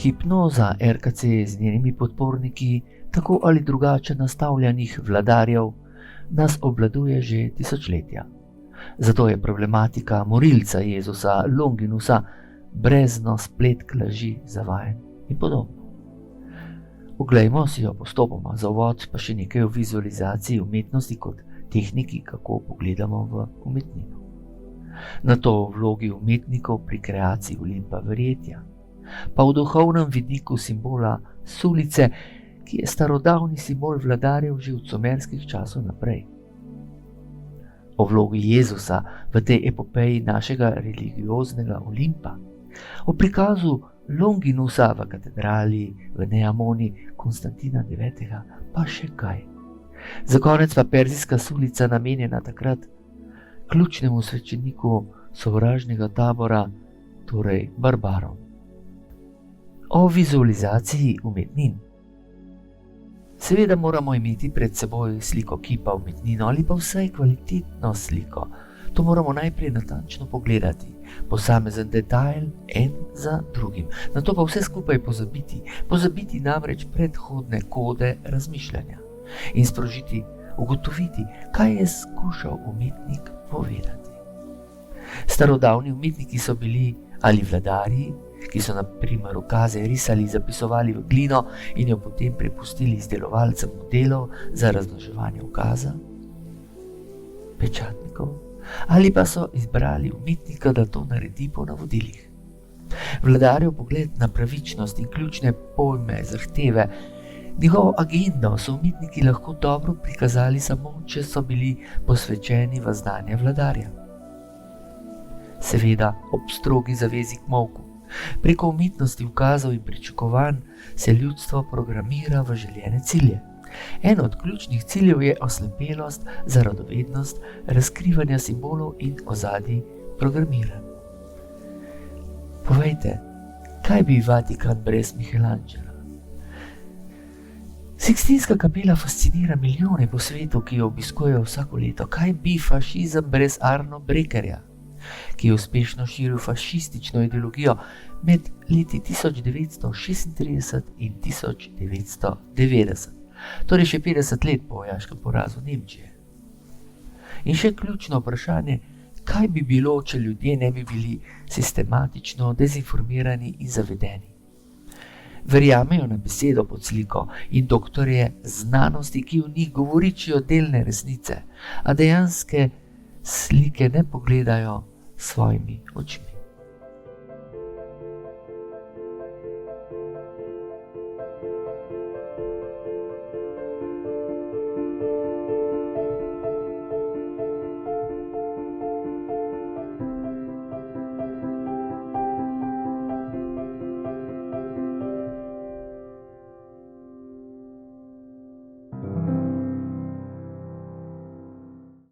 Hipnoza RKC z njenimi podporniki, tako ali drugače nastavljenih vladarjev, nas obvladuje že tisočletja. Zato je problematika morilca Jezusa Longinusa brezno splet laži, zavajanj in podobno. Oglejmo si jo postopoma, za uvod pa še nekaj o vizualizaciji umetnosti kot tehniki, kako pogledamo v umetnino. Nato o vlogi umetnikov pri kreaciji Olimpa verjetja, pa v duhovnem vidiku simbola sulice, ki je starodavni simbol vladarjev že od sumerskih časov naprej. O vlogi Jezusa v tej epopeji našega religioznega Olimpa, o prikazu Longinusa v katedrali v Neamoni Konstantina IX, pa še kaj. Za konec pa perzijska sulica, namenjena takrat ključnemu svečeniku sovražnega tabora, torej barbarom. O vizualizaciji umetnin. Seveda moramo imeti pred seboj sliko kipa umetnino ali pa vsaj kvalitetno sliko. To moramo najprej natančno pogledati, posamezen detajl en za drugim. Nato pa vse skupaj pozabiti namreč predhodne kode razmišljanja in sprožiti, ugotoviti, kaj je skušal umetnik povedati. Starodavni umetniki so bili ali vladarji, ki so na primer ukaze risali, zapisovali v glino in jo potem prepustili izdelovalcem modelov za razloževanje ukaza, pečatnikov, ali pa so izbrali umetnika, da to naredi po navodilih. Vladarjev pogled na pravičnost in ključne pojme, zahteve, njegovo agendo so umetniki lahko dobro prikazali samo, če so bili posvečeni v znanje vladarja. Seveda ob strogi zavezi k molku. Preko umetnosti ukazov in pričakovanj se ljudstvo programira v željene cilje. Eno od ključnih ciljev je oslepelost za radovednost, razkrivanja simbolov in ozadij programiranj. Povejte, kaj bi Vatikan brez Michelangela? Sikstinska kapela fascinira milijone po svetu, ki jo obiskujejo vsako leto. Kaj bi fašizem brez Arno Brekerja, ki je uspešno širil fašistično ideologijo med leti 1936 in 1990, torej še 50 let po vojaškem porazu Nemčije. In še ključno vprašanje, kaj bi bilo, če ljudje ne bi bili sistematično dezinformirani in zavedeni. Verjamejo na besedo pod sliko in doktorje znanosti, ki v njih govoričijo delne resnice, a dejanske slike ne pogledajo svojimi očmi.